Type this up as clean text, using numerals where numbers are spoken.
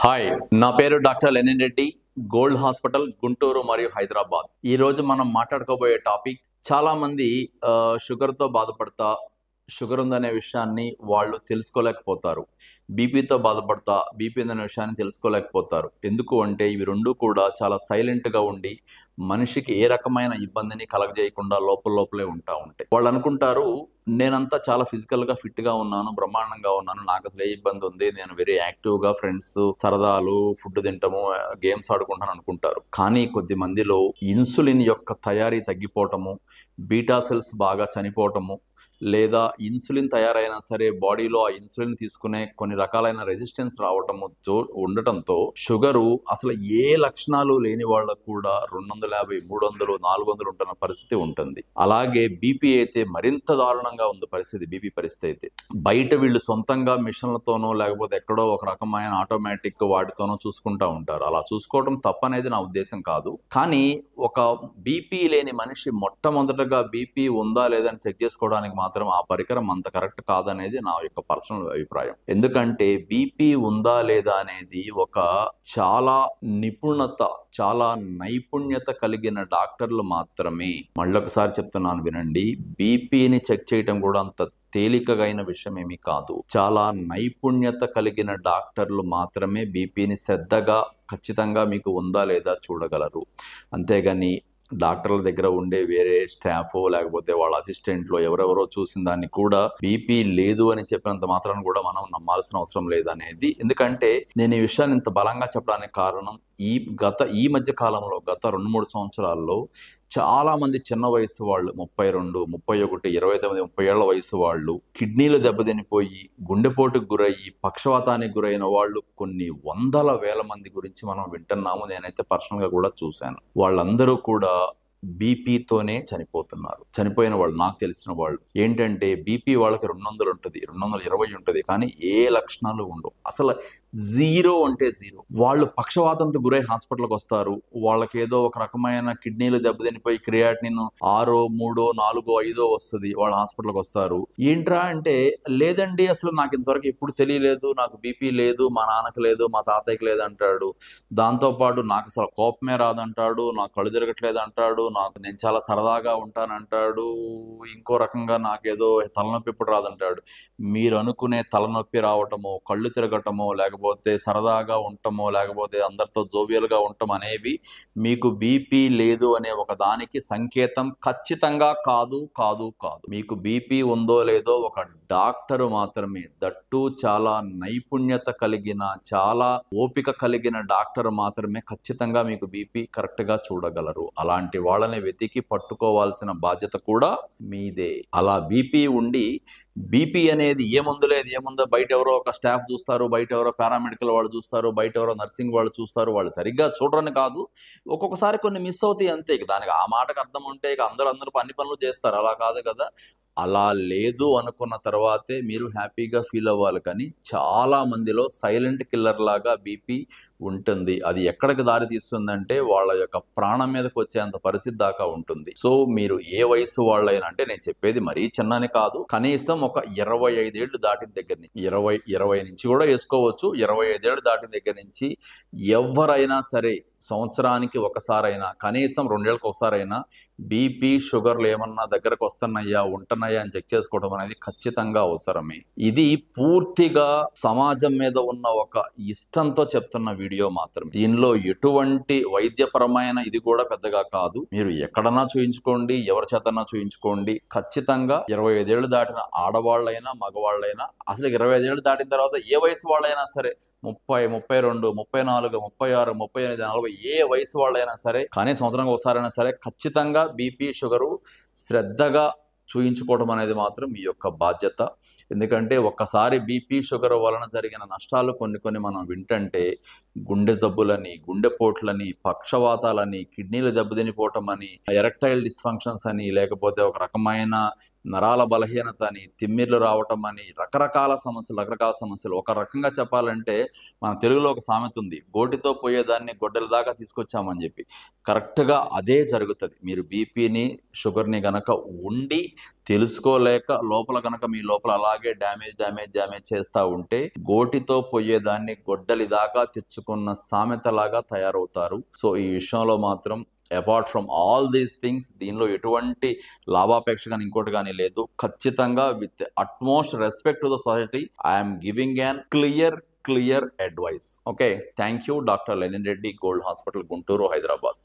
Hi, నా పేరు doctor Lenin Reddy, Gold Hospital Guntur మరియు హైదరాబాద్. ఈ రోజు మనం మాట్లాడుకోబోయే టాపిక్, చాలా మంది షుగర్తో బాధపడతా, షుగర్ ఉందనే విషయాన్ని వాళ్ళు తెలుసుకోలేకపోతారు. బీపీతో బాధపడతా, బీపీ ఉందనే విషయాన్ని తెలుసుకోలేకపోతారు. ఎందుకు అంటే ఇవి రెండు కూడా చాలా సైలెంట్గా ఉండి మనిషికి ఏ రకమైన ఇబ్బందిని కలగజేయకుండా లోపలే ఉంటాయి. వాళ్ళు అనుకుంటారు, నేనంతా చాలా ఫిజికల్గా ఫిట్గా ఉన్నాను, బ్రహ్మాండంగా ఉన్నాను, నాకు అసలు ఏ ఇబ్బంది ఉంది, నేను వెరీ యాక్టివ్గా ఫ్రెండ్స్, సరదాలు, ఫుడ్ తింటాము, గేమ్స్ ఆడుకుంటాను అనుకుంటారు. కానీ కొద్ది మందిలో ఇన్సులిన్ యొక్క తయారీ తగ్గిపోవటము, బీటా సెల్స్ బాగా చనిపోవటము, లేదా ఇన్సులిన్ తయారైనా సరే బాడీలో ఆ ఇన్సులిన్ తీసుకునే కొన్ని రకాలైన రెసిస్టెన్స్ రావటంతో ఉండటంతో షుగరు అసలు ఏ లక్షణాలు లేని వాళ్ళకు కూడా 250, 300, 400 ఉంటున్న పరిస్థితి ఉంటుంది. అలాగే బీపీ అయితే మరింత దారుణంగా ఉంది పరిస్థితి. బీపీ పరిస్థితి అయితే బయట వీళ్ళు సొంతంగా మిషన్లతోనో లేకపోతే ఎక్కడో ఒక రకమైన ఆటోమేటిక్ వాటితోనో చూసుకుంటా ఉంటారు. అలా చూసుకోవడం తప్పనేది నా ఉద్దేశం కాదు. కానీ ఒక బీపీ లేని మనిషి మొట్టమొదటగా బీపీ ఉందా లేదని చెక్ చేసుకోవడానికి మాత్రం ఆ పరికరం అంత కరెక్ట్ కాదనేది నా యొక్క పర్సనల్ అభిప్రాయం. ఎందుకంటే బీపీ ఉందా లేదా అనేది ఒక చాలా నిపుణత, చాలా నైపుణ్యత కలిగిన డాక్టర్లు మాత్రమే, మళ్ళొకసారి చెప్తున్నాను వినండి, బీపీని చెక్ చేయటం కూడా అంత తేలికగైన విషయం ఏమీ కాదు. చాలా నైపుణ్యత కలిగిన డాక్టర్లు మాత్రమే బీపీని శ్రద్ధగా ఖచ్చితంగా మీకు ఉందా లేదా చూడగలరు. అంతేగాని డాక్టర్ల దగ్గర ఉండే వేరే స్టాఫ్ లేకపోతే వాళ్ళ అసిస్టెంట్లు ఎవరెవరో చూసిన దాన్ని కూడా బీపీ లేదు అని చెప్పినంత మాత్రాన్ని కూడా మనం నమ్మాల్సిన అవసరం లేదనేది. ఎందుకంటే నేను ఈ విషయాన్ని ఇంత బలంగా చెప్పడానికి కారణం, ఈ మధ్య కాలంలో గత 2-3 సంవత్సరాల్లో చాలా మంది చిన్న వయసు వాళ్ళు, 32, 31, 29, 30 ఏళ్ల వయసు వాళ్ళు కిడ్నీలు దెబ్బతినిపోయి గుండెపోటుకు గురయ్యి పక్షవాతానికి గురైన వాళ్ళు కొన్ని వందల వేల మంది గురించి మనం వింటున్నాము. నేనైతే పర్సనల్గా కూడా చూశాను. వాళ్ళందరూ కూడా బీపీతోనే చనిపోతున్నారు. చనిపోయిన వాళ్ళు నాకు తెలిసిన వాళ్ళు ఏంటంటే బీపీ వాళ్ళకి 200 ఉంటుంది, 220 ఉంటుంది, కానీ ఏ లక్షణాలు ఉండవు. అసలు జీరో అంటే జీరో. వాళ్ళు పక్షవాతంతో గురై హాస్పిటల్కి వస్తారు. వాళ్ళకి ఏదో ఒక రకమైన కిడ్నీలు దెబ్బతినిపోయి క్రియాటినిన్ 6, 3, 4, 5 వస్తుంది. వాళ్ళు హాస్పిటల్కి వస్తారు. ఏంట్రా అంటే, లేదండి అసలు నాకు ఇంతవరకు ఎప్పుడు తెలియలేదు, నాకు బీపీ లేదు, మా నాన్నకి లేదు, మా తాతయ్యకి లేదు అంటాడు. దాంతోపాటు నాకు అసలు కోపమే రాదంటాడు, నాకు కళ్ళు తిరగట్లేదు అంటాడు, నేను చాలా సరదాగా ఉంటానంటాడు, ఇంకో రకంగా నాకేదో తలనొప్పి ఎప్పుడు రాదంటాడు. మీరు అనుకునే తలనొప్పి రావటమో, కళ్ళు తిరగటమో, లేకపోతే సరదాగా ఉండటమో, లేకపోతే అందరితో జోవియల్గా ఉండటం అనేవి మీకు బీపీ లేదు అనే ఒక దానికి సంకేతం ఖచ్చితంగా కాదు. మీకు బీపీ ఉందో లేదో ఒక డాక్టరు మాత్రమే, దట్టు చాలా నైపుణ్యత కలిగిన, చాలా ఓపిక కలిగిన డాక్టర్ మాత్రమే ఖచ్చితంగా మీకు బీపీ కరెక్ట్గా చూడగలరు. అలాంటి వాళ్ళని వెతికి పట్టుకోవాల్సిన బాధ్యత కూడా మీదే. అలా బీపీ ఉండి బీపీ అనేది ఏముందో బయట ఎవరో ఒక స్టాఫ్ చూస్తారు, బయట ఎవరో పారామెడికల్ వాళ్ళు చూస్తారు, బయట ఎవరో నర్సింగ్ వాళ్ళు చూస్తారు, వాళ్ళు సరిగ్గా చూడరని కాదు, ఒక్కొక్కసారి కొన్ని మిస్ అవుతాయి అంతే. దానికి ఆ మాటకు అర్థం ఉంటే ఇక అందరూ అన్ని పనులు చేస్తారు, అలా కాదు కదా. అలా లేదు అనుకున్న తర్వాతే మీరు హ్యాపీగా ఫీల్ అవ్వాలి. కానీ చాలా మందిలో సైలెంట్ కిల్లర్ లాగా బీపీ ఉంటుంది. అది ఎక్కడికి దారి తీస్తుందంటే వాళ్ళ యొక్క ప్రాణం మీదకి వచ్చేంత పరిస్థితి దాకా ఉంటుంది. సో మీరు ఏ వయసు వాళ్ళైనా, అంటే నేను చెప్పేది మరీ చిన్నని కాదు, కనీసం ఒక 25 ఏళ్ళు దాటిన దగ్గర నుంచి, 20 నుంచి కూడా వేసుకోవచ్చు, 25 ఏళ్ళు దాటిన దగ్గర నుంచి ఎవరైనా సరే సంవత్సరానికి ఒకసారైనా, కనీసం 2 ఏళ్ళకి ఒకసారైనా బీపీ, షుగర్లు ఏమన్నా దగ్గరకు వస్తున్నాయా, ఉంటున్నాయా అని చెక్ చేసుకోవడం అనేది ఖచ్చితంగా అవసరమే. ఇది పూర్తిగా సమాజం మీద ఉన్న ఒక ఇష్టంతో చెప్తున్న వీడియో మాత్రమే. దీనిలో ఎటువంటి వైద్యపరమైన ఇది కూడా పెద్దగా కాదు. మీరు ఎక్కడన్నా చూయించుకోండి, ఎవరి చేతన్నా చూయించుకోండి, ఖచ్చితంగా 25 ఏళ్ళు దాటిన ఆడవాళ్ళైనా మగవాళ్ళైనా, అసలు 25 ఏళ్ళు దాటిన తర్వాత ఏ వయసు వాళ్ళైనా సరే, 30, 32, 34, 36, 38, 40 ఏ వయసు వాళ్ళైనా సరే, కానీ సంవత్సరానికి ఒకసారైనా సరే ఖచ్చితంగా బీపీ, షుగరు శ్రద్ధగా చూయించుకోవడం అనేది మాత్రం మీ యొక్క బాధ్యత. ఎందుకంటే ఒక్కసారి బీపీ, షుగర్ వలన జరిగిన నష్టాలు కొన్ని మనం వింటంటే, గుండె జబ్బులని, గుండెపోట్లని, పక్షవాతాలని, కిడ్నీలు దెబ్బతినిపోవటం అని, ఎరెక్టైల్ డిస్ఫంక్షన్స్ అని, లేకపోతే ఒక రకమైన నరాల బలహీనత అని, తిమ్మిర్లు రావటం అని, రకరకాల సమస్యలు. ఒక రకంగా చెప్పాలంటే మన తెలుగులో ఒక సామెత ఉంది, గోటితో పోయేదాన్ని గొడ్డలి దాకా తీసుకొచ్చామని చెప్పి. కరెక్ట్‌గా అదే జరుగుతది. మీరు బీపీని, షుగర్‌ని గనక ఉండి తెలుసుకోలేక లోపల గనక మీ లోపల అలాగే డ్యామేజ్ చేస్తా ఉంటే, గోటితో పోయేదాన్ని గొడ్డలి దాకా తెచ్చుకున్న సామెతలాగా తయారవుతారు. సో, ఈ విషయంలో మాత్రం apart from all these things దీనిలో ఎటువంటి లాభాపేక్ష గాని ఇంకోటి గాని లేదు. ఖచ్చితంగా with utmost respect to the society I am giving an clear advice. Okay. Thank you doctor Lenin Reddy, Gold Hospital, Guntur, Hyderabad.